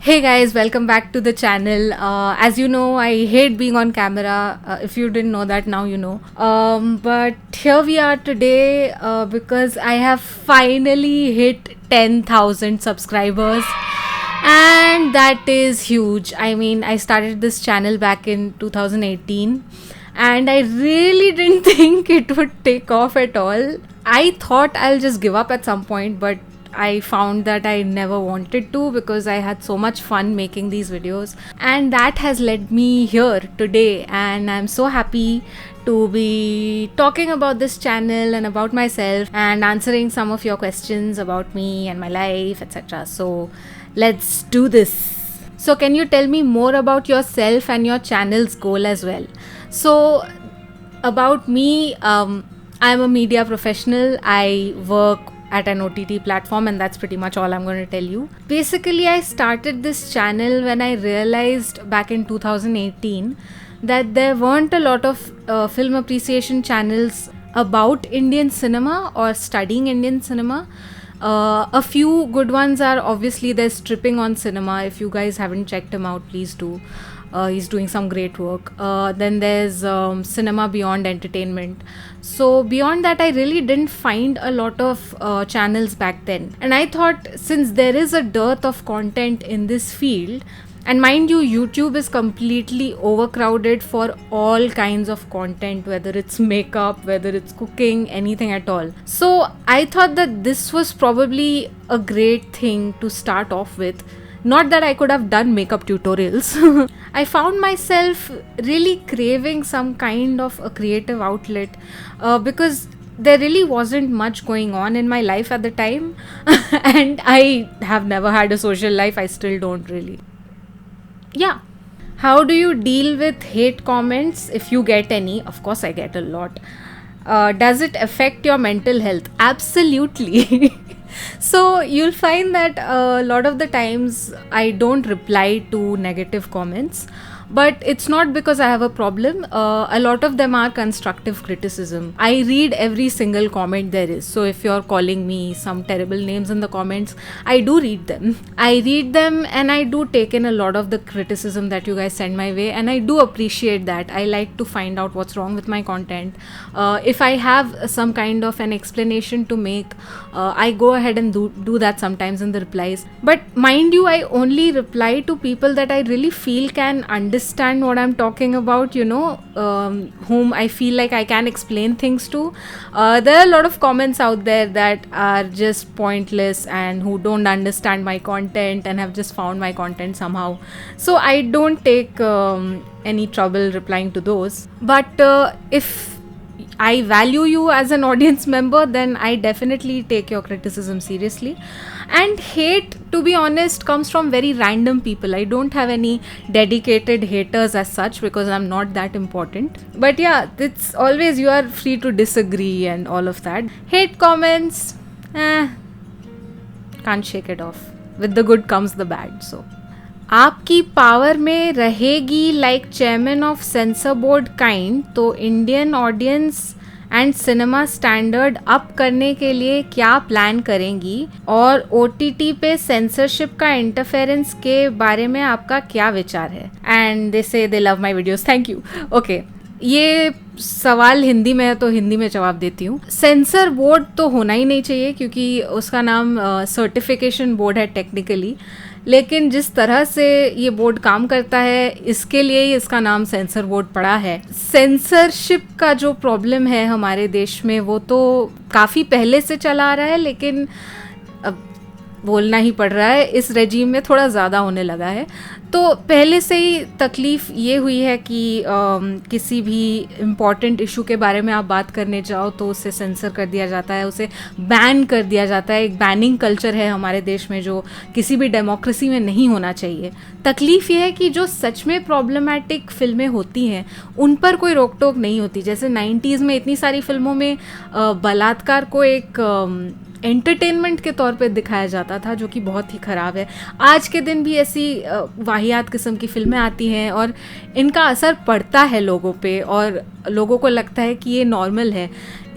Hey guys, welcome back to the channel. As you know, I hate being on camera. If you didn't know that, now you know. But here we are today because I have finally hit 10,000 subscribers. And that is huge. I mean, I started this channel back in 2018 and I really didn't think it would take off at all. I thought I'll just give up at some point, but I found that I never wanted to because I had so much fun making these videos, and that has led me here today. And I'm so happy to be talking about this channel and about myself and answering some of your questions about me and my life, etc. So let's do this. So, can you tell me more about yourself and your channel's goal as well? So, about me, I'm a media professional. I work at an OTT platform, and that's pretty much all I'm going to tell you. Basically, I started this channel when I realized back in 2018 that there weren't a lot of film appreciation channels about Indian cinema or studying Indian cinema. A few good ones are obviously there's Tripping on Cinema. If you guys haven't checked him out, please do. He's doing some great work. Then there's Cinema Beyond Entertainment. So beyond that, I really didn't find a lot of channels back then. And I thought, since there is a dearth of content in this field, and mind you, YouTube is completely overcrowded for all kinds of content, whether it's makeup, whether it's cooking, anything at all. So I thought that this was probably a great thing to start off with. Not that I could have done makeup tutorials. I found myself really craving some kind of a creative outlet because there really wasn't much going on in my life at the time. And I have never had a social life. I still don't really. Yeah. How do you deal with hate comments if you get any? Of course, I get a lot. Does it affect your mental health? Absolutely. So you'll find that a lot of the times I don't reply to negative comments, but it's not because I have a problem. A lot of them are constructive criticism. I read every single comment there is. So if you're calling me some terrible names in the comments, I do read them. I read them and I do take in a lot of the criticism that you guys send my way, and I do appreciate that. I like to find out what's wrong with my content. If I have some kind of an explanation to make, I go ahead and do that sometimes in the replies. But mind you, I only reply to people that I really feel can understand what I'm talking about, whom I feel like I can explain things to. There are a lot of comments out there that are just pointless and who don't understand my content and have just found my content somehow. So I don't take any trouble replying to those. But if I value you as an audience member, then I definitely take your criticism seriously. And hate, to be honest, comes from very random people. I don't have any dedicated haters as such because I'm not that important. But yeah, it's always, you are free to disagree and all of that. Hate comments, can't shake it off. With the good comes the bad, so. आपकी power में रहेगी like chairman of censor board kind, तो Indian audience and cinema standard up करने के लिए क्या plan करेंगी, और OTT पे सेंसरशिप का इंटरफेरेंस के बारे में आपका क्या विचार है. एंड दे से दे love my videos. Thank you. Okay, ये सवाल हिंदी में है तो हिंदी में जवाब देती हूँ. सेंसर बोर्ड तो होना ही नहीं चाहिए क्योंकि उसका नाम सर्टिफिकेशन बोर्ड है टेक्निकली, लेकिन जिस तरह से ये बोर्ड काम करता है इसके लिए ही इसका नाम सेंसर बोर्ड पड़ा है. सेंसरशिप का जो प्रॉब्लम है हमारे देश में वो तो काफ़ी पहले से चला आ रहा है, लेकिन अब बोलना ही पड़ रहा है, इस रेजीम में थोड़ा ज़्यादा होने लगा है. तो पहले से ही तकलीफ़ ये हुई है कि किसी भी इम्पॉर्टेंट इशू के बारे में आप बात करने जाओ तो उसे सेंसर कर दिया जाता है, उसे बैन कर दिया जाता है. एक बैनिंग कल्चर है हमारे देश में जो किसी भी डेमोक्रेसी में नहीं होना चाहिए. तकलीफ़ ये है कि जो सच में प्रॉब्लमेटिक फिल्में होती हैं उन पर कोई रोक टोक नहीं होती. जैसे 90s में इतनी सारी फिल्मों में बलात्कार को एक एंटरटेनमेंट के तौर पे दिखाया जाता था, जो कि बहुत ही ख़राब है। आज के दिन भी ऐसी वाहियात किस्म की फ़िल्में आती हैं और इनका असर पड़ता है लोगों पे और लोगों को लगता है कि ये नॉर्मल है।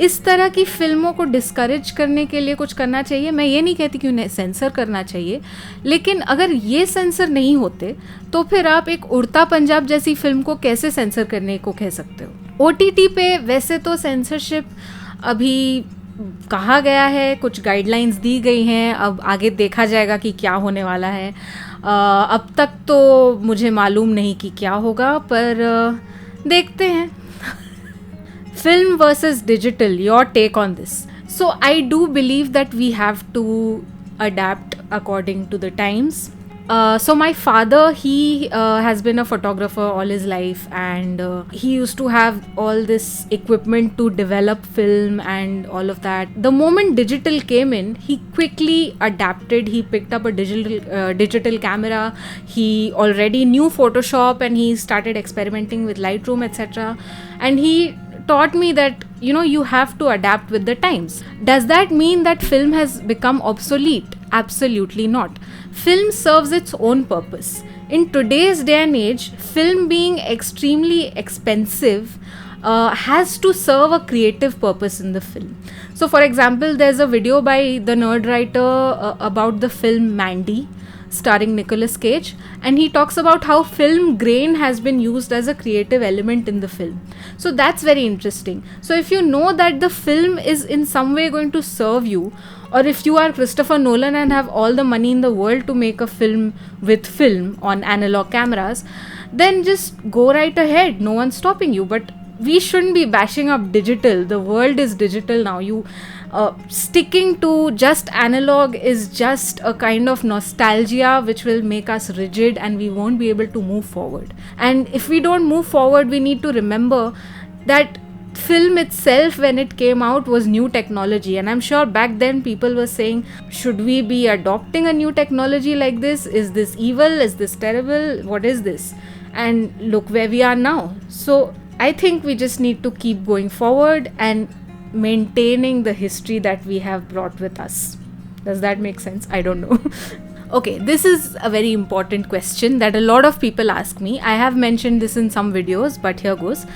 इस तरह की फ़िल्मों को डिस्करेज करने के लिए कुछ करना चाहिए। मैं ये नहीं कहती कि उन्हें सेंसर करना चाहिए, लेकिन अगर ये सेंसर नहीं होते तो फिर आप एक उड़ता पंजाब जैसी फ़िल्म को कैसे सेंसर करने को कह सकते हो। OTT पे वैसे तो सेंसरशिप अभी कहा गया है, कुछ गाइडलाइंस दी गई हैं, अब आगे देखा जाएगा कि क्या होने वाला है। अब तक तो मुझे मालूम नहीं कि क्या होगा, पर देखते हैं। Film versus digital, your take on this? So I do believe that we have to adapt according to the times. So my father, he has been a photographer all his life, and he used to have all this equipment to develop film and all of that. The moment digital came in, he quickly adapted. He picked up a digital camera. He already knew Photoshop, and he started experimenting with Lightroom, etc. And he taught me that you have to adapt with the times. Does that mean that film has become obsolete? Absolutely not. Film serves its own purpose. In today's day and age, film being extremely expensive has to serve a creative purpose in the film. So for example, there's a video by the nerd writer about the film Mandy, starring Nicolas Cage, and he talks about how film grain has been used as a creative element in the film. So that's very interesting. So if you know that the film is in some way going to serve you, or if you are Christopher Nolan and have all the money in the world to make a film with film on analog cameras, then just go right ahead. No one's stopping you. But we shouldn't be bashing up digital. The world is digital now. Sticking to just analog is just a kind of nostalgia which will make us rigid, and we won't be able to move forward. And if we don't move forward, we need to remember that film itself, when it came out, was new technology, and I'm sure back then people were saying, should we be adopting a new technology like this? Is this evil? Is this terrible? What is this? And look where we are now. So I think we just need to keep going forward and maintaining the history that we have brought with us. Does that make sense? I don't know. Okay, this is a very important question that a lot of people ask me. I have mentioned this in some videos, but here goes.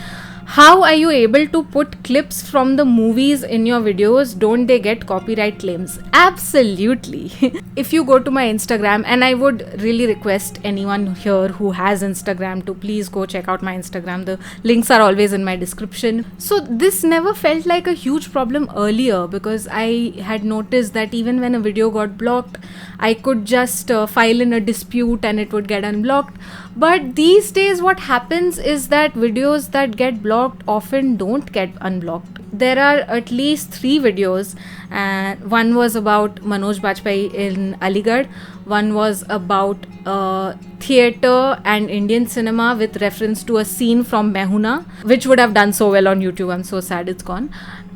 How are you able to put clips from the movies in your videos? Don't they get copyright claims? Absolutely. If you go to my Instagram, and I would really request anyone here who has Instagram to please go check out my Instagram. The links are always in my description. So this never felt like a huge problem earlier, because I had noticed that even when a video got blocked, I could just file in a dispute and it would get unblocked. But these days what happens is that videos that get blocked often don't get unblocked. There are at least 3 videos. One was about Manoj Bajpayee in Aligarh. One was about theatre and Indian cinema with reference to a scene from Mehuna, which would have done so well on YouTube. I'm so sad it's gone.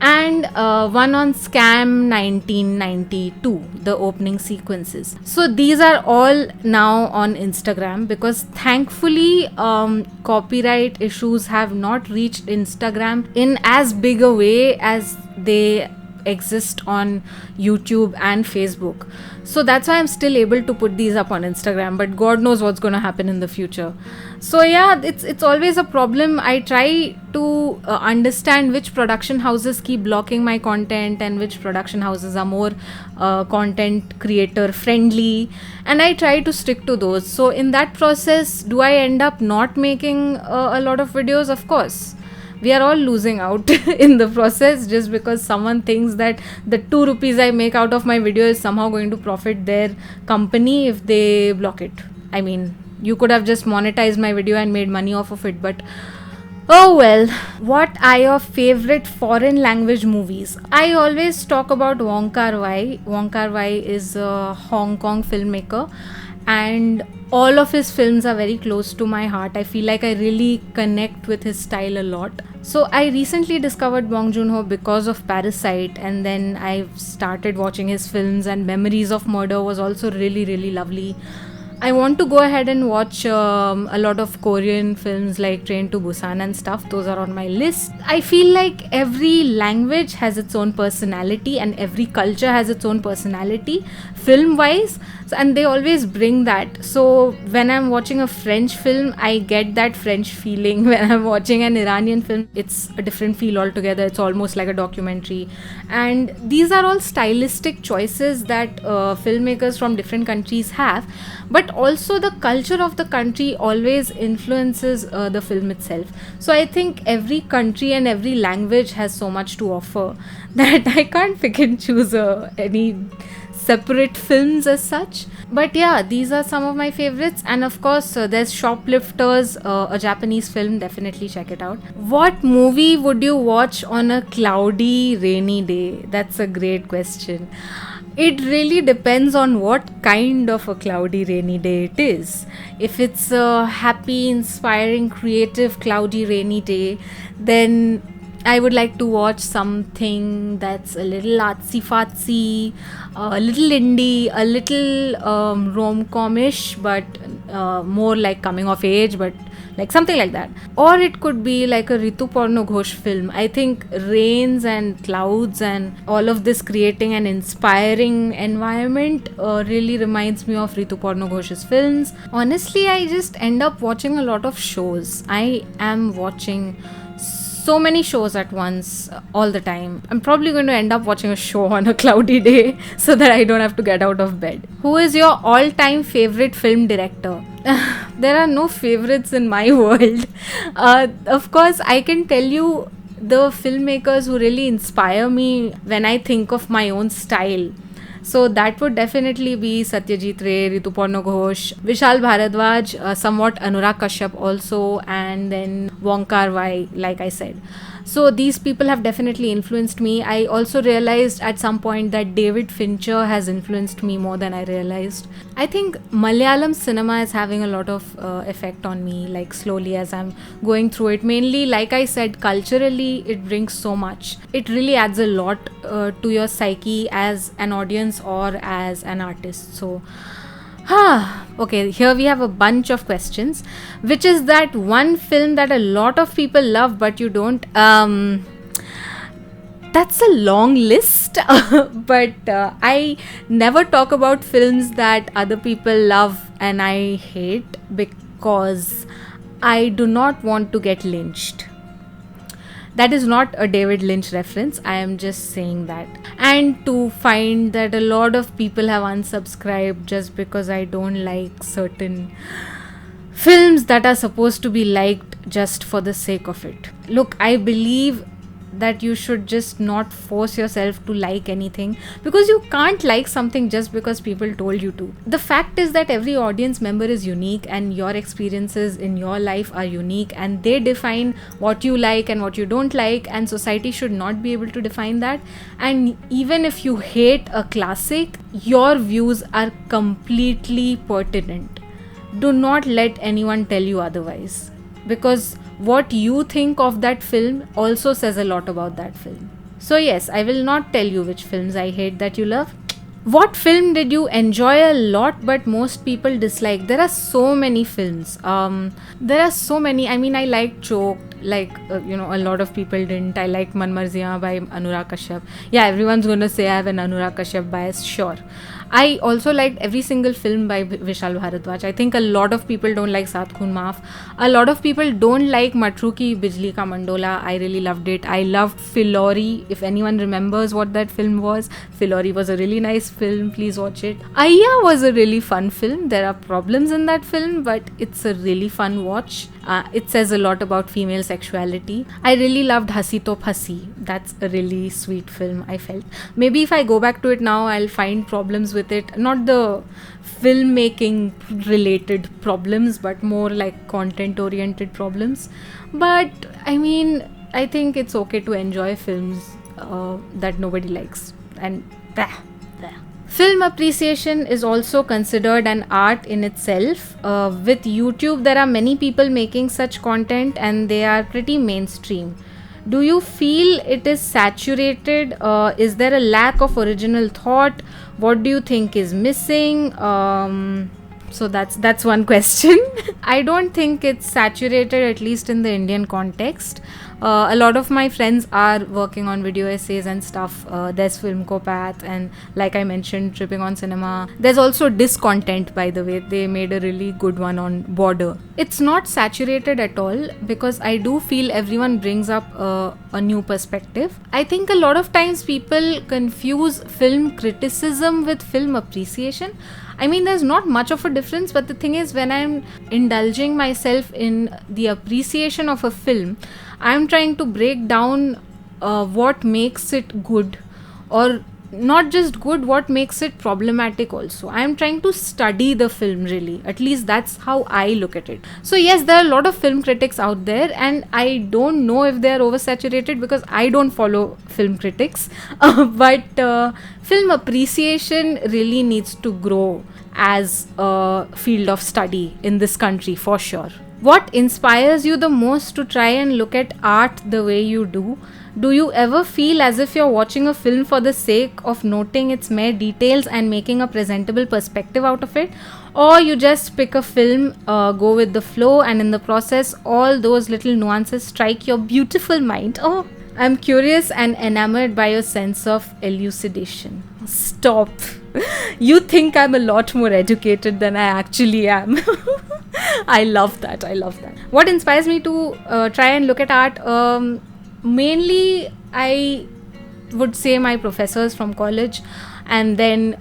And one on Scam 1992, the opening sequences. So these are all now on Instagram, because thankfully copyright issues have not reached Instagram in as big a way as they exist on YouTube and Facebook. So that's why I'm still able to put these up on Instagram, but God knows what's going to happen in the future. So yeah, it's always a problem. I try to understand which production houses keep blocking my content and which production houses are more content creator friendly, and I try to stick to those. So in that process, do I end up not making a lot of videos? Of course. We are all losing out in the process, just because someone thinks that the 2 rupees I make out of my video is somehow going to profit their company if they block it. I mean, you could have just monetized my video and made money off of it, but oh well. What are your favorite foreign language movies? I always talk about Wong Kar-wai. Wong Kar-wai is a Hong Kong filmmaker, and all of his films are very close to my heart. I feel like I really connect with his style a lot. So I recently discovered Bong Joon-ho because of Parasite, and then I started watching his films, and Memories of Murder was also really, really lovely. I want to go ahead and watch a lot of Korean films like Train to Busan and stuff. Those are on my list. I feel like every language has its own personality and every culture has its own personality, film wise, and they always bring that. So when I'm watching a French film, I get that French feeling. When I'm watching an Iranian film, it's a different feel altogether. It's almost like a documentary. And these are all stylistic choices that filmmakers from different countries have, but also the culture of the country always influences the film itself. So I think every country and every language has so much to offer that I can't pick and choose any separate films as such. But yeah, these are some of my favorites. And of course, there's Shoplifters, a Japanese film. Definitely check it out. What movie would you watch on a cloudy, rainy day? That's a great question. It really depends on what kind of a cloudy, rainy day it is. If it's a happy, inspiring, creative, cloudy, rainy day, then I would like to watch something that's a little artsy-fartsy, a little indie, a little rom-com-ish, but more like coming of age, but like something like that. Or it could be like a Ritu Porno Ghosh film. I think rains and clouds and all of this creating an inspiring environment really reminds me of Ritu Porno Ghosh's films. Honestly, I just end up watching a lot of shows. I am watching so many shows at once all the time. I'm probably going to end up watching a show on a cloudy day so that I don't have to get out of bed. Who is your all-time favorite film director? There are no favorites in my world. Of course, I can tell you the filmmakers who really inspire me when I think of my own style. So that would definitely be Satyajit Ray, Rituparno Ghosh, Vishal Bharadwaj, somewhat Anurag Kashyap also, and then Wong Kar-wai, like I said. So these people have definitely influenced me. I also realized at some point that David Fincher has influenced me more than I realized. I think Malayalam cinema is having a lot of effect on me, like slowly as I'm going through it. Mainly, like I said, culturally, it brings so much. It really adds a lot to your psyche as an audience or as an artist. So, okay, here we have a bunch of questions. Which is that one film that a lot of people love but you don't? That's a long list, but I never talk about films that other people love and I hate because I do not want to get lynched. That is not a David Lynch reference. I am just saying that. And to find that a lot of people have unsubscribed just because I don't like certain films that are supposed to be liked just for the sake of it. Look, I believe that you should just not force yourself to like anything because you can't like something just because people told you to. The fact is that every audience member is unique and your experiences in your life are unique and they define what you like and what you don't like, and society should not be able to define that. And even if you hate a classic, your views are completely pertinent. Do not let anyone tell you otherwise, because what you think of that film also says a lot about that film. So yes, I will not tell you which films I hate that you love. What film did you enjoy a lot but most people dislike? There are so many films. There are so many. I mean, I liked Choked, like a lot of people didn't. I liked Man Marziyan by Anurag Kashyap. Yeah, everyone's gonna say I have an Anurag Kashyap bias, sure. I also liked every single film by Vishal Bharadwaj. I think a lot of people don't like Saath Khoon Maaf. A lot of people don't like Matru Ki Bijli Ka Mandola. I really loved it. I loved Filori. If anyone remembers what that film was, Filori was a really nice film. Please watch it. Aya was a really fun film. There are problems in that film, but it's a really fun watch. It says a lot about female sexuality. I really loved Hasi To Phasi. That's a really sweet film, I felt. Maybe if I go back to it now, I'll find problems with it. Not the filmmaking related problems, but more like content oriented problems. But I mean, I think it's okay to enjoy films that nobody likes. And film appreciation is also considered an art in itself. With YouTube, there are many people making such content and they are pretty mainstream. Do you feel it is saturated? Is there a lack of original thought? What do you think is missing? So that's one question. I don't think it's saturated, at least in the Indian context. A lot of my friends are working on video essays and stuff. There's Filmkopath, and like I mentioned, Tripping on Cinema. There's also Discontent, by the way. They made a really good one on Border. It's not saturated at all, because I do feel everyone brings up a new perspective. I think a lot of times people confuse film criticism with film appreciation. I mean, there's not much of a difference, but the thing is, when I'm indulging myself in the appreciation of a film, I'm trying to break down what makes it good, or not just good, what makes it problematic also. I'm trying to study the film, really. At least that's how I look at it. So yes, there are a lot of film critics out there, and I don't know if they're oversaturated because I don't follow film critics. But film appreciation really needs to grow as a field of study in this country, for sure. What inspires you the most to try and look at art the way you do? Do you ever feel as if you're watching a film for the sake of noting its mere details and making a presentable perspective out of it? Or you just pick a film, go with the flow, and in the process, all those little nuances strike your beautiful mind? Oh, I'm curious and enamored by your sense of elucidation. Stop. You think I'm a lot more educated than I actually am. I love that. What inspires me to try and look at art? Mainly, I would say my professors from college, and then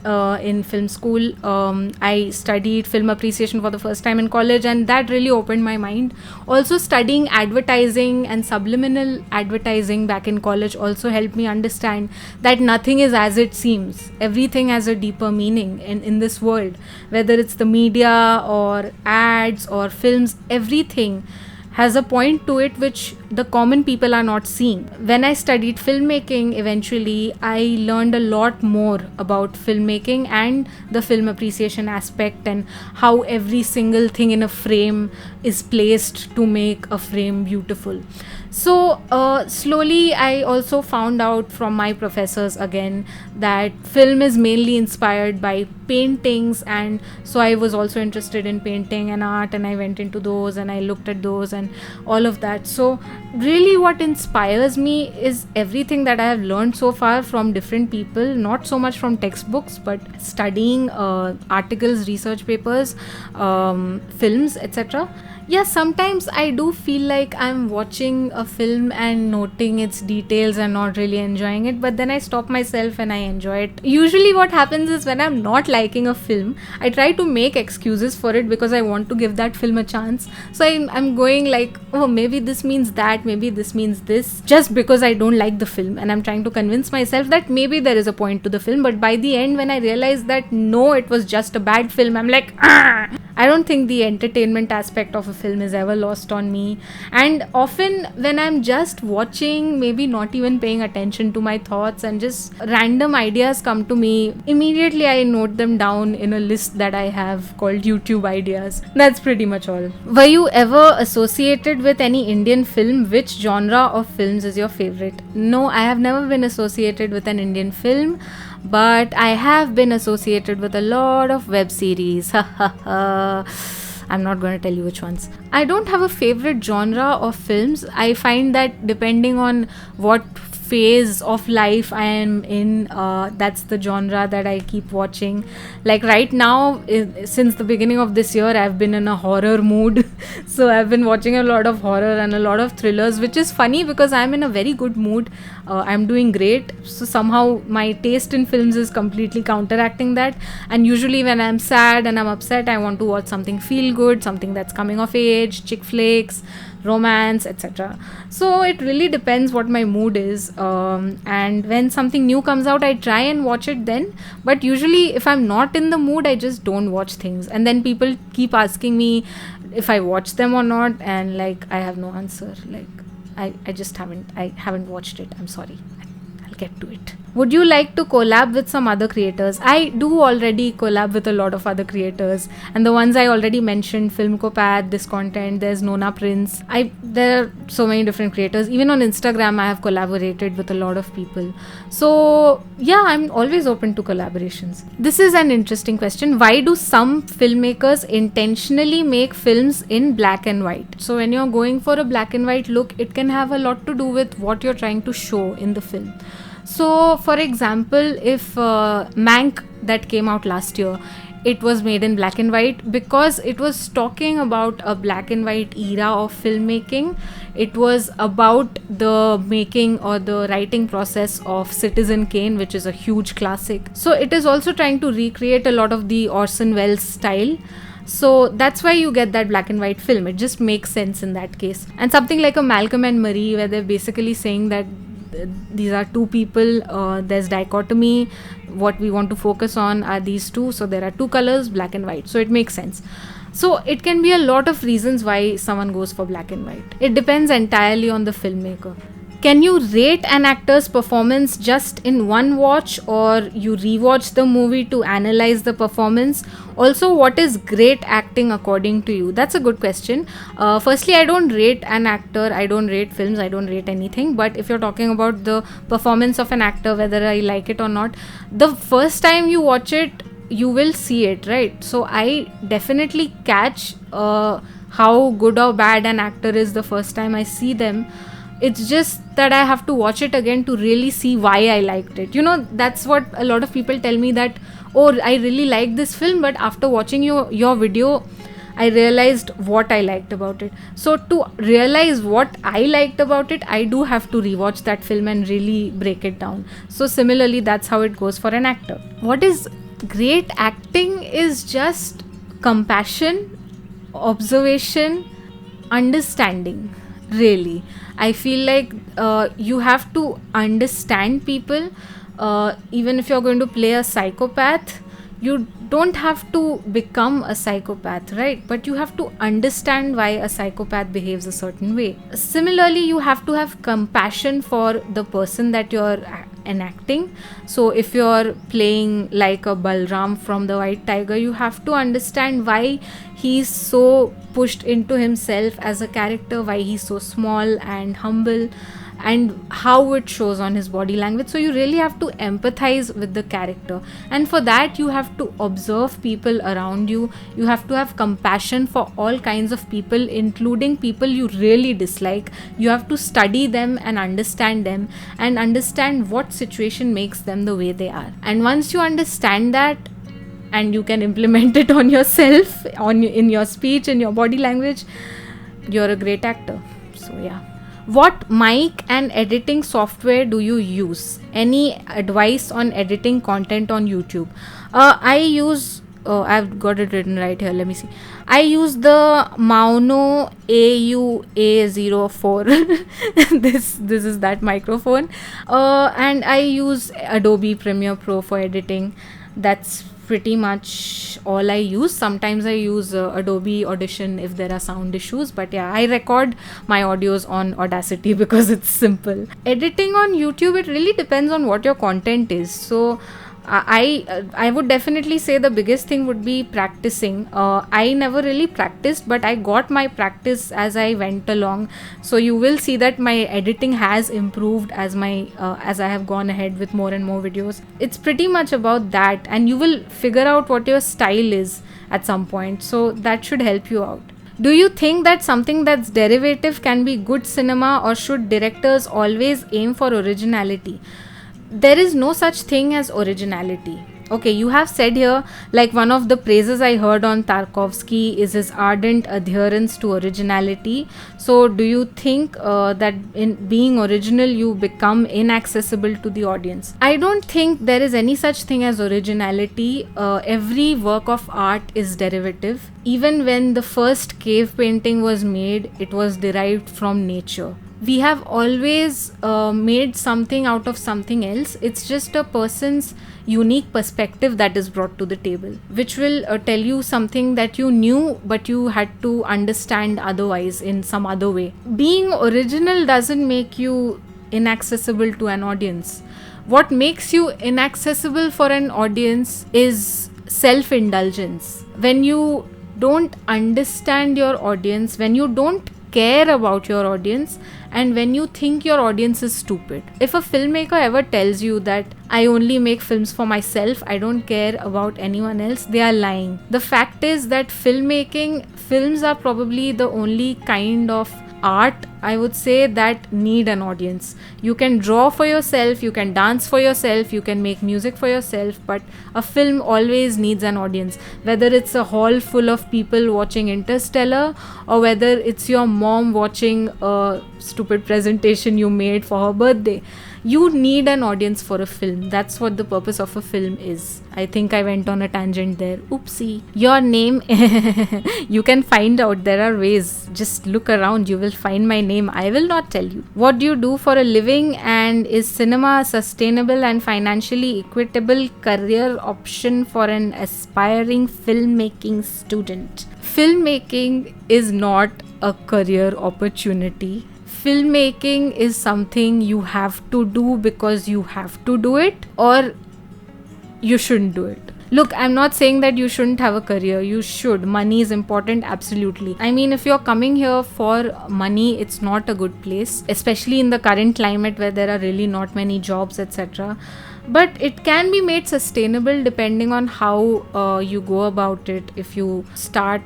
in film school, I studied film appreciation for the first time in college, and that really opened my mind. Also, studying advertising and subliminal advertising back in college also helped me understand that nothing is as it seems. Everything has a deeper meaning in this world, whether it's the media or ads or films. Everything has a point to it which the common people are not seeing. When I studied filmmaking, eventually I learned a lot more about filmmaking and the film appreciation aspect, and how every single thing in a frame is placed to make a frame beautiful. So slowly I also found out from my professors again that film is mainly inspired by paintings, and so I was also interested in painting and art, and I went into those and I looked at those and all of that. So really what inspires me is everything that I have learned so far from different people, not so much from textbooks, but studying articles, research papers, films, etc. Yeah, sometimes I do feel like I'm watching a film and noting its details and not really enjoying it, but then I stop myself and I enjoy it. Usually what happens is, when I'm not liking a film, I try to make excuses for it because I want to give that film a chance. So I'm going like, oh, maybe this means that, maybe this means this, just because I don't like the film, and I'm trying to convince myself that maybe there is a point to the film. But by the end, when I realize that no, it was just a bad film, I'm like, ah! I don't think the entertainment aspect of a film is ever lost on me. And often when I'm just watching, maybe not even paying attention to my thoughts, and just random ideas come to me, immediately I note them down in a list that I have called YouTube ideas. That's pretty much all. Were you ever associated with any Indian film? Which genre of films is your favorite? No, I have never been associated with an Indian film, but I have been associated with a lot of web series. I'm not going to tell you which ones. I don't have a favorite genre of films. I find that depending on what phase of life I am in, that's the genre that I keep watching. Like right now, since the beginning of this year, I've been in a horror mood. So I've been watching a lot of horror and a lot of thrillers, which is funny because I'm in a very good mood. I'm doing great. So somehow my taste in films is completely counteracting that. And usually when I'm sad and I'm upset, I want to watch something feel good, something that's coming of age, chick flicks, romance, etc. So it really depends what my mood is, and when something new comes out, I try and watch it then. But usually if I'm not in the mood, I just don't watch things, and then people keep asking me if I watch them or not, and like I have no answer. Like I haven't watched it. I'm sorry. I'll get to it. Would you like to collab with some other creators? I do already collab with a lot of other creators, and the ones I already mentioned, Filmkopath, This Content, there's Nona Prince. There are so many different creators. Even on Instagram, I have collaborated with a lot of people. So yeah, I'm always open to collaborations. This is an interesting question. Why do some filmmakers intentionally make films in black and white? So when you're going for a black and white look, it can have a lot to do with what you're trying to show in the film. So for example, if Mank, that came out last year, it was made in black and white because it was talking about a black and white era of filmmaking. It was about the making or the writing process of Citizen Kane, which is a huge classic. So it is also trying to recreate a lot of the Orson Welles style. So that's why you get that black and white film. It just makes sense in that case. And something like a Malcolm and Marie, where they're basically saying that these are two people, there's dichotomy, what we want to focus on are these two, so there are two colors, black and white, so it makes sense. So it can be a lot of reasons why someone goes for black and white. It depends entirely on the filmmaker. Can you rate an actor's performance just in one watch, or you rewatch the movie to analyze the performance? Also, what is great acting according to you? That's a good question. Firstly, I don't rate an actor, I don't rate films, I don't rate anything. But if you're talking about the performance of an actor, whether I like it or not, the first time you watch it, you will see it, right? So I definitely catch how good or bad an actor is the first time I see them. It's just that I have to watch it again to really see why I liked it. That's what a lot of people tell me, that, oh, I really like this film, but after watching your video, I realized what I liked about it. So to realize what I liked about it, I do have to rewatch that film and really break it down. So similarly, that's how it goes for an actor. What is great acting is just compassion, observation, understanding. Really, I feel like you have to understand people. Even if you're going to play a psychopath, you don't have to become a psychopath, right? But you have to understand why a psychopath behaves a certain way. Similarly, you have to have compassion for the person that you're enacting. So if you're playing like a Balram from the White Tiger, you have to understand why he's so pushed into himself as a character, why he's so small and humble, and how it shows on his body language. So you really have to empathize with the character, and for that you have to observe people around you. You have to have compassion for all kinds of people, including people you really dislike. You have to study them and understand what situation makes them the way they are. And once you understand that, and you can implement it on yourself, in your speech, in your body language, you're a great actor. So yeah. What mic and editing software do you use? Any advice on editing content on YouTube? I use, I've got it written right here. Let me see. I use the Mauno AUA04. This is that microphone. And I use Adobe Premiere Pro for editing. That's pretty much all I use. Sometimes I use Adobe Audition if there are sound issues, but yeah, I record my audios on Audacity because it's simple. Editing on YouTube, it really depends on what your content is. So I would definitely say the biggest thing would be practicing. I never really practiced, but I got my practice as I went along. So you will see that my editing has improved as I have gone ahead with more and more videos. It's pretty much about that, and you will figure out what your style is at some point. So that should help you out. Do you think that something that's derivative can be good cinema, or should directors always aim for originality? There is no such thing as originality. Okay, you have said here, like, one of the praises I heard on Tarkovsky is his ardent adherence to originality. So do you think that in being original you become inaccessible to the audience? I don't think there is any such thing as originality. Every work of art is derivative. Even when the first cave painting was made, it was derived from nature. We have always made something out of something else. It's just a person's unique perspective that is brought to the table, which will tell you something that you knew but you had to understand otherwise in some other way. Being original doesn't make you inaccessible to an audience. What makes you inaccessible for an audience is self-indulgence. When you don't understand your audience, when you don't care about your audience, and when you think your audience is stupid. If a filmmaker ever tells you that I only make films for myself, I don't care about anyone else, they are lying. The fact is that films are probably the only kind of art, I would say, that need an audience. You can draw for yourself, you can dance for yourself, you can make music for yourself, but a film always needs an audience. Whether it's a hall full of people watching Interstellar, or whether it's your mom watching a stupid presentation you made for her birthday, you need an audience for a film. That's what the purpose of a film is. I think I went on a tangent there. Oopsie. Your name, you can find out. There are ways. Just look around. You will find my name. I will not tell you. What do you do for a living, and is cinema a sustainable and financially equitable career option for an aspiring filmmaking student? Filmmaking is not a career opportunity. Filmmaking is something you have to do because you have to do it, or you shouldn't do it. Look, I'm not saying that you shouldn't have a career. You should. Money is important, absolutely. I mean, if you're coming here for money, it's not a good place, especially in the current climate where there are really not many jobs, etc. But it can be made sustainable depending on how you go about it. If you start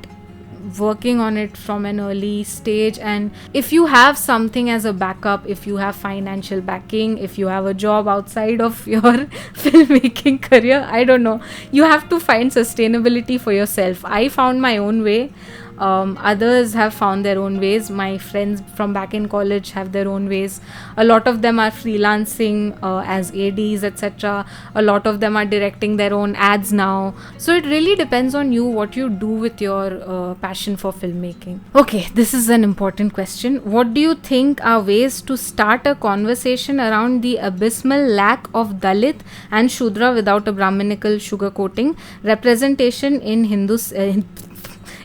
working on it from an early stage, and if you have something as a backup, if you have financial backing, if you have a job outside of your filmmaking career, I don't know, you have to find sustainability for yourself. I found my own way. Others have found their own ways. My friends from back in college have their own ways. A lot of them are freelancing as ADs, etc. A lot of them are directing their own ads now. So it really depends on you what you do with your passion for filmmaking. Okay, this is an important question. What do you think are ways to start a conversation around the abysmal lack of Dalit and Shudra without a Brahminical sugarcoating representation in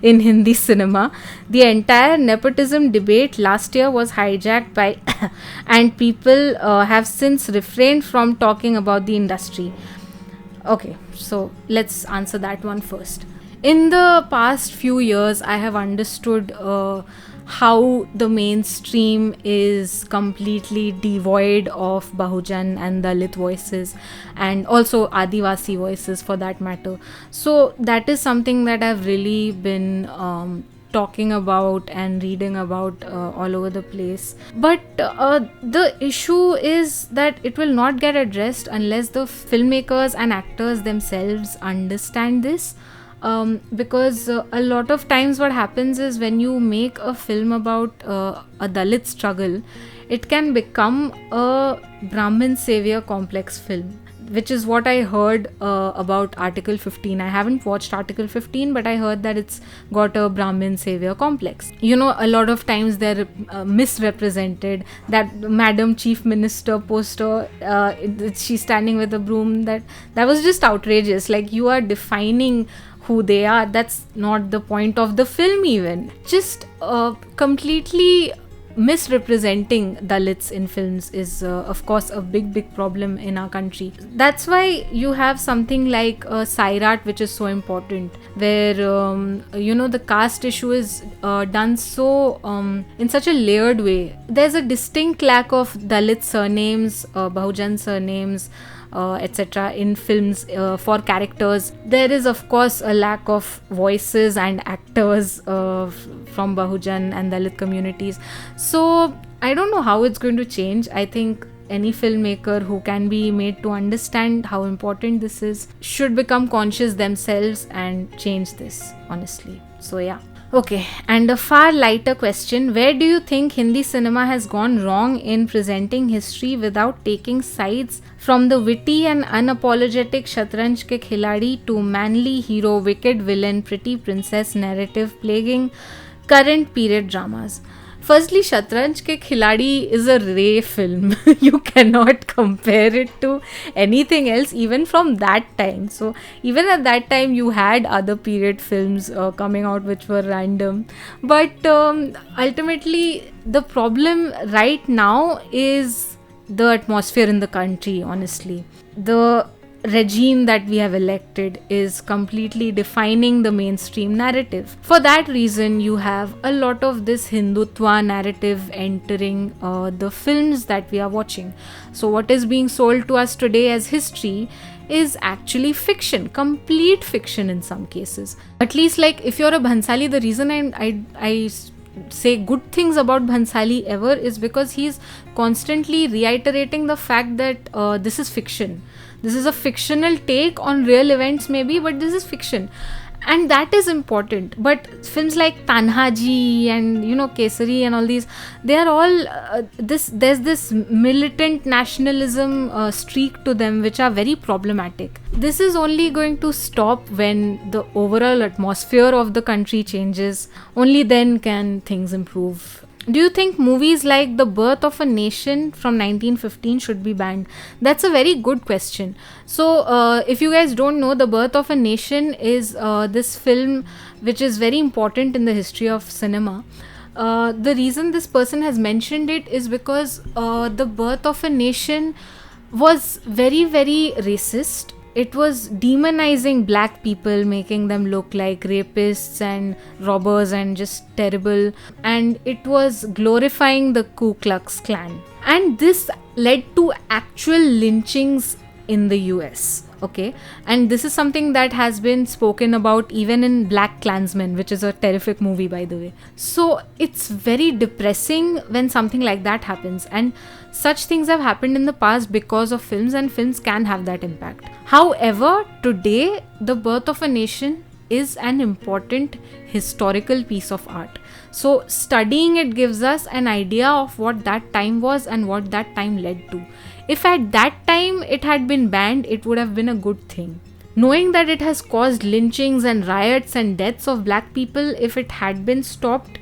in Hindi cinema? The entire nepotism debate last year was hijacked by and people have since refrained from talking about the industry. Okay, so let's answer that one first. In the past few years, I have understood how the mainstream is completely devoid of Bahujan and Dalit voices, and also Adivasi voices for that matter. So that is something that I've really been talking about and reading about all over the place. But the issue is that it will not get addressed unless the filmmakers and actors themselves understand this. Because a lot of times what happens is, when you make a film about a Dalit struggle, it can become a Brahmin savior complex film, which is what I heard about Article 15. I haven't watched Article 15, but I heard that it's got a Brahmin savior complex. You know, a lot of times they're misrepresented. That Madam Chief Minister poster, she's standing with a broom, that was just outrageous. Like, you are defining who they are. That's not the point of the film even. Just completely misrepresenting Dalits in films is of course a big problem in our country. That's why you have something like Sairat, which is so important, where the caste issue is done so in such a layered way. There's a distinct lack of Dalit surnames, Bahujan surnames, etc. in films for characters. There is of course a lack of voices and actors from Bahujan and Dalit communities. So I don't know how it's going to change. I think any filmmaker who can be made to understand how important this is should become conscious themselves and change this, honestly. So yeah. Okay, and a far lighter question. Where do you think Hindi cinema has gone wrong in presenting history without taking sides, from the witty and unapologetic Shatranj ke Khiladi to manly hero, wicked villain, pretty princess narrative plaguing current period dramas? Firstly, Shatranj ke Khiladi is a Ray film. You cannot compare it to anything else, even from that time. So even at that time, you had other period films coming out which were random. But ultimately, the problem right now is the atmosphere in the country, honestly. The regime that we have elected is completely defining the mainstream narrative. For that reason, you have a lot of this Hindutva narrative entering the films that we are watching. So what is being sold to us today as history is actually fiction, complete fiction in some cases. At least, like, if you're a Bhansali, the reason I say good things about Bhansali ever is because he's constantly reiterating the fact that this is fiction. This is a fictional take on real events, maybe, but this is fiction. And that is important. But films like Tanhaji and Kesari and all these, they are all there's this militant nationalism streak to them, which are very problematic. This is only going to stop when the overall atmosphere of the country changes. Only then can things improve. Do you think movies like The Birth of a Nation from 1915 should be banned? That's a very good question. So, if you guys don't know, The Birth of a Nation is this film which is very important in the history of cinema. The reason this person has mentioned it is because The Birth of a Nation was very, very racist. It was demonizing black people, making them look like rapists and robbers and just terrible. And it was glorifying the Ku Klux Klan. And this led to actual lynchings in the US. Okay, and this is something that has been spoken about even in Black Klansman, which is a terrific movie, by the way. So it's very depressing when something like that happens, and such things have happened in the past because of films, and films can have that impact. However, today, The Birth of a Nation is an important historical piece of art. So studying it gives us an idea of what that time was and what that time led to. If at that time it had been banned, it would have been a good thing. Knowing that it has caused lynchings and riots and deaths of black people, if it had been stopped,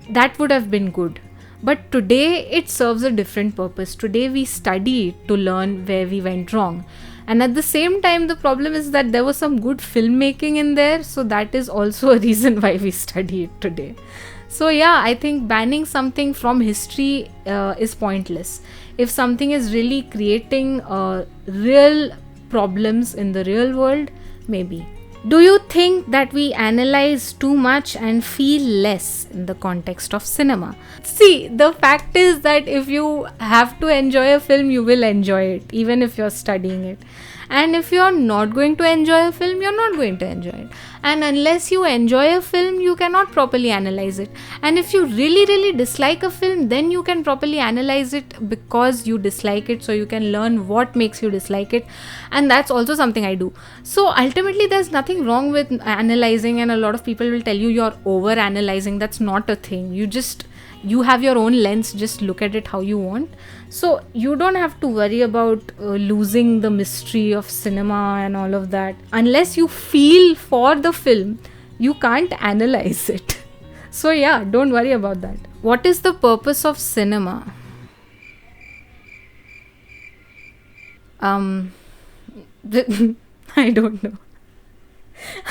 that would have been good. But today it serves a different purpose. Today we study it to learn where we went wrong. And at the same time, the problem is that there was some good filmmaking in there, so that is also a reason why we study it today. So yeah, I think banning something from history is pointless. If something is really creating real problems in the real world, maybe. Do you think that we analyze too much and feel less in the context of cinema? See, the fact is that if you have to enjoy a film, you will enjoy it, even if you're studying it. And if you're not going to enjoy a film, you're not going to enjoy it. And unless you enjoy a film, you cannot properly analyze it. And if you really, really dislike a film, then you can properly analyze it because you dislike it, so you can learn what makes you dislike it. And that's also something I do. So ultimately, there's nothing wrong with analyzing, and a lot of people will tell you you're over analyzing. That's not a thing. You have your own lens, just look at it how you want. So you don't have to worry about losing the mystery of cinema and all of that. Unless you feel for the film, you can't analyze it. So yeah, don't worry about that. What is the purpose of cinema? I don't know.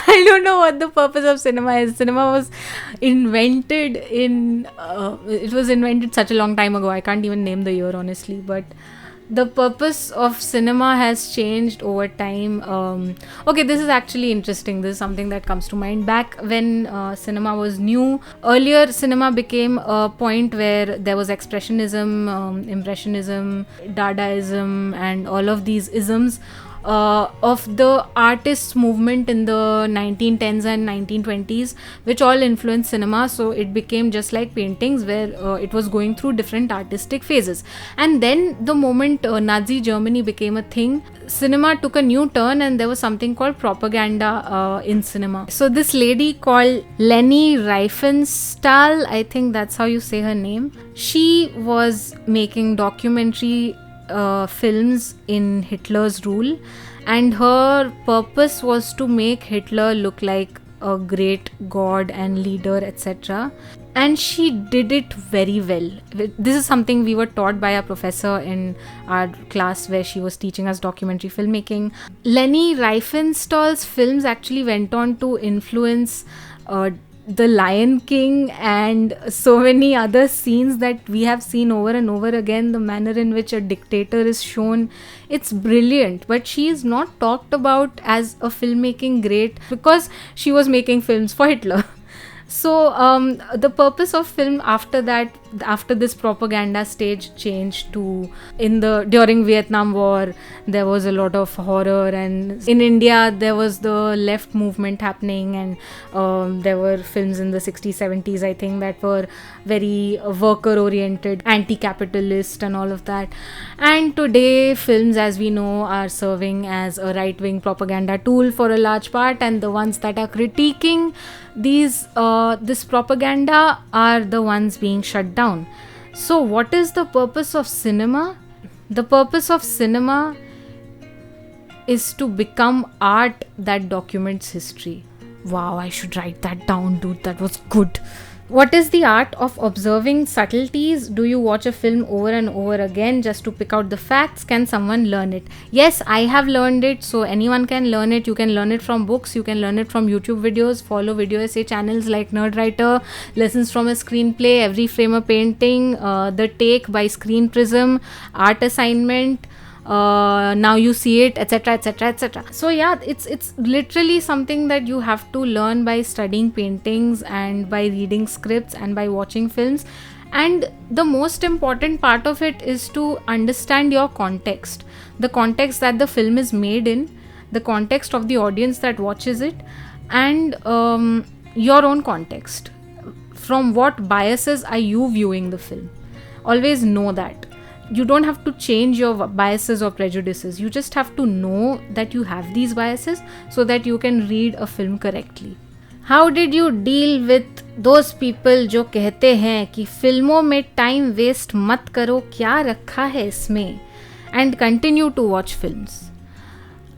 I don't know what the purpose of cinema is. Cinema was invented it was invented such a long time ago. I can't even name the year, honestly. But the purpose of cinema has changed over time. Okay, this is actually interesting. This is something that comes to mind. Back when cinema was new, earlier cinema became a point where there was expressionism, impressionism, Dadaism, and all of these isms of the artists movement in the 1910s and 1920s, which all influenced cinema. So it became just like paintings, where it was going through different artistic phases. And then the moment Nazi Germany became a thing, cinema took a new turn, and there was something called propaganda in cinema. So this lady called Leni Riefenstahl, I think that's how you say her name, she was making documentary films in Hitler's rule, and her purpose was to make Hitler look like a great god and leader, etc. And she did it very well. This is something we were taught by a professor in our class where she was teaching us documentary filmmaking. Leni Riefenstahl's films actually went on to influence The Lion King and so many other scenes that we have seen over and over again, the manner in which a dictator is shown, it's brilliant. But she is not talked about as a filmmaking great because she was making films for Hitler. So the purpose of film after that, after this propaganda stage changed to during Vietnam War, there was a lot of horror, and in India there was the left movement happening, and there were films in the 60s 70s, I think, that were very worker oriented, anti-capitalist and all of that. And today films, as we know, are serving as a right-wing propaganda tool for a large part, and the ones that are critiquing this propaganda are the ones being shut down. So what is the purpose of cinema? The purpose of cinema is to become art that documents history. Wow, I should write that down, dude. That was good. What is the art of observing subtleties? Do you watch a film over and over again just to pick out the facts? Can someone learn it? Yes, I have learned it. So anyone can learn it. You can learn it from books. You can learn it from YouTube videos. Follow video essay channels like Nerdwriter, Lessons from a Screenplay, Every Frame a Painting, The Take by Screen Prism, Art Assignment, Now You See It, etc, etc, etc. So yeah, it's literally something that you have to learn by studying paintings and by reading scripts and by watching films. And the most important part of it is to understand your context, the context that the film is made in, the context of the audience that watches it, and your own context. From what biases are you viewing the film? Always know that. You don't have to change your biases or prejudices. You just have to know that you have these biases so that you can read a film correctly. How did you deal with those people जो कहते हैं कि फिल्मों में time waste मत करो, क्या रखा है इसमें, and continue to watch films?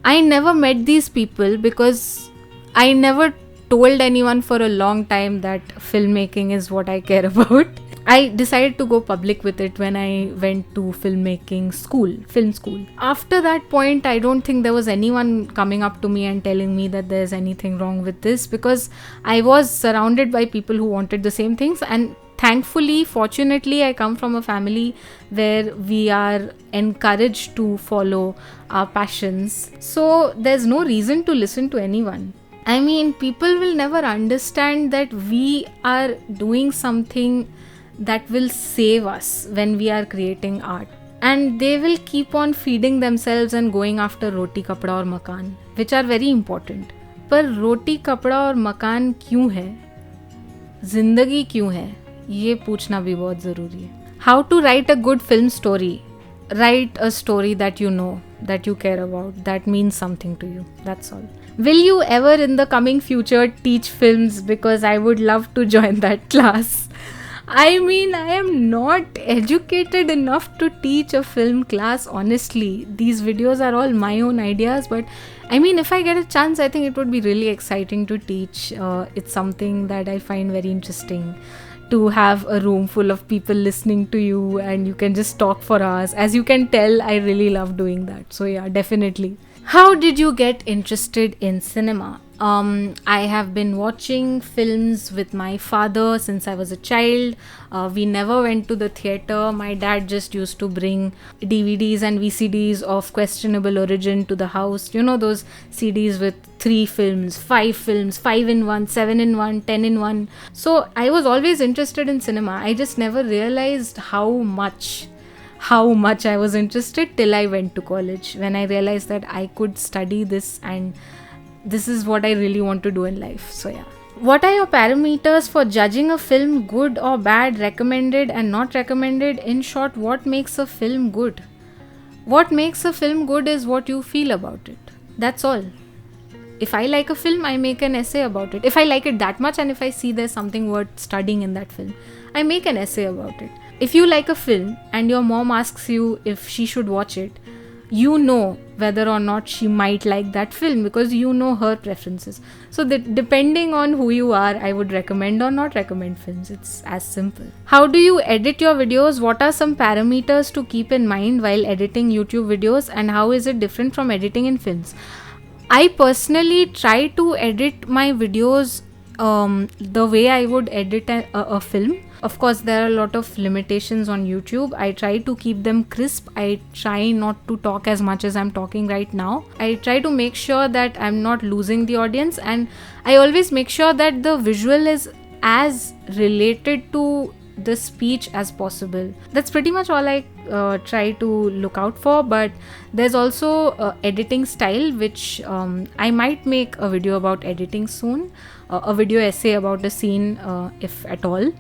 I never met these people because I never told anyone for a long time that filmmaking is what I care about. I decided to go public with it when I went to filmmaking school, film school. After that point, I don't think there was anyone coming up to me and telling me that there's anything wrong with this, because I was surrounded by people who wanted the same things. And thankfully, fortunately, I come from a family where we are encouraged to follow our passions. So there's no reason to listen to anyone. I mean, people will never understand that we are doing something that will save us when we are creating art, and they will keep on feeding themselves and going after roti kapda aur makan, which are very important. पर रोटी कपड़ा और मकान क्यों है, जिंदगी क्यों है, ये पूछना भी बहुत ज़रूरी है. How to write a good film story? Write a story that you know, that you care about, that means something to you. That's all. Will you ever in the coming future teach films? Because I would love to join that class. I mean, I am not educated enough to teach a film class, honestly. These videos are all my own ideas, but I mean, if I get a chance, I think it would be really exciting to teach. It's something that I find very interesting, to have a room full of people listening to you and you can just talk for hours. As you can tell, I really love doing that. So yeah, definitely. How did you get interested in cinema? I have been watching films with my father since I was a child. We never went to the theatre. My dad just used to bring DVDs and VCDs of questionable origin to the house. You know, those CDs with 3 films, 5 in 1, 7 in 1, 10 in 1. So I was always interested in cinema. I just never realized how much I was interested till I went to college, when I realized that I could study this and this is what I really want to do in life. So yeah. What are your parameters for judging a film good or bad, recommended and not recommended? In short, what makes a film good? What makes a film good is what you feel about it. That's all. If I like a film, I make an essay about it. If I like it that much and if I see there's something worth studying in that film, I make an essay about it. If you like a film and your mom asks you if she should watch it, you know whether or not she might like that film because you know her preferences. So that depending on who you are, I would recommend or not recommend films. It's as simple. How do you edit your videos? What are some parameters to keep in mind while editing YouTube videos, and how is it different from editing in films? I personally try to edit my videos the way I would edit a film. Of course, there are a lot of limitations on YouTube. I try to keep them crisp. I try not to talk as much as I'm talking right now. I try to make sure that I'm not losing the audience, and I always make sure that the visual is as related to the speech as possible. That's pretty much all I try to look out for. But there's also editing style, which I might make a video about editing soon, a video essay about a scene, if at all.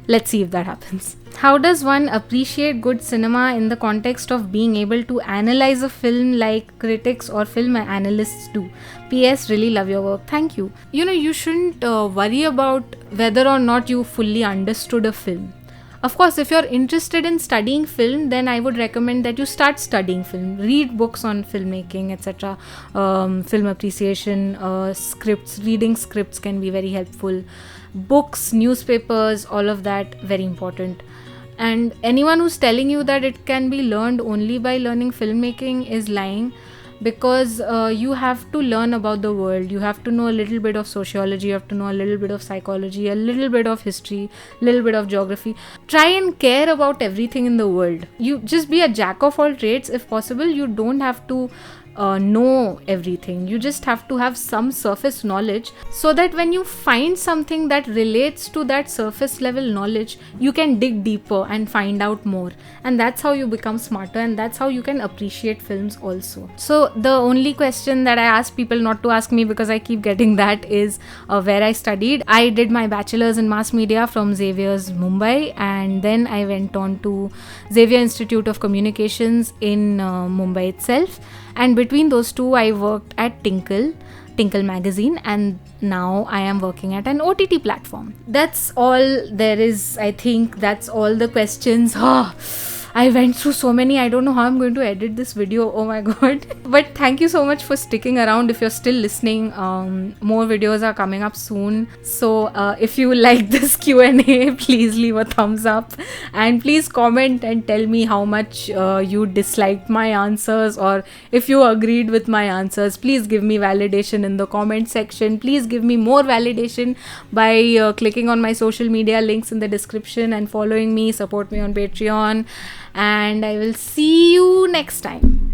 Let's see if that happens. How does one appreciate good cinema in the context of being able to analyze a film like critics or film analysts do? PS, really love your work. Thank you. You shouldn't worry about whether or not you fully understood a film. Of course, if you're interested in studying film, then I would recommend that you start studying film. Read books on filmmaking, etc. Film appreciation, scripts. Reading scripts can be very helpful. Books, newspapers, all of that, very important. And anyone who's telling you that it can be learned only by learning filmmaking is lying, because you have to learn about the world. You have to know a little bit of sociology, you have to know a little bit of psychology, a little bit of history, a little bit of geography. Try and care about everything in the world. You just be a jack of all trades if possible. You don't have to know everything. You just have to have some surface knowledge, so that when you find something that relates to that surface level knowledge, you can dig deeper and find out more. And that's how you become smarter, and that's how you can appreciate films also. So the only question that I ask people not to ask me, because I keep getting that, is where I studied. I did my bachelor's in mass media from Xavier's Mumbai, and then I went on to Xavier Institute of Communications in Mumbai itself. And between those two, I worked at Tinkle magazine, and now I am working at an OTT platform. That's all there is. I think that's all the questions. I went through so many. I don't know how I'm going to edit this video. Oh my god. But thank you so much for sticking around. If you're still listening, more videos are coming up soon. So if you like this Q&A, please leave a thumbs up, and please comment and tell me how much you disliked my answers, or if you agreed with my answers. Please give me validation in the comment section. Please give me more validation by clicking on my social media links in the description and following me. Support me on Patreon. And I will see you next time.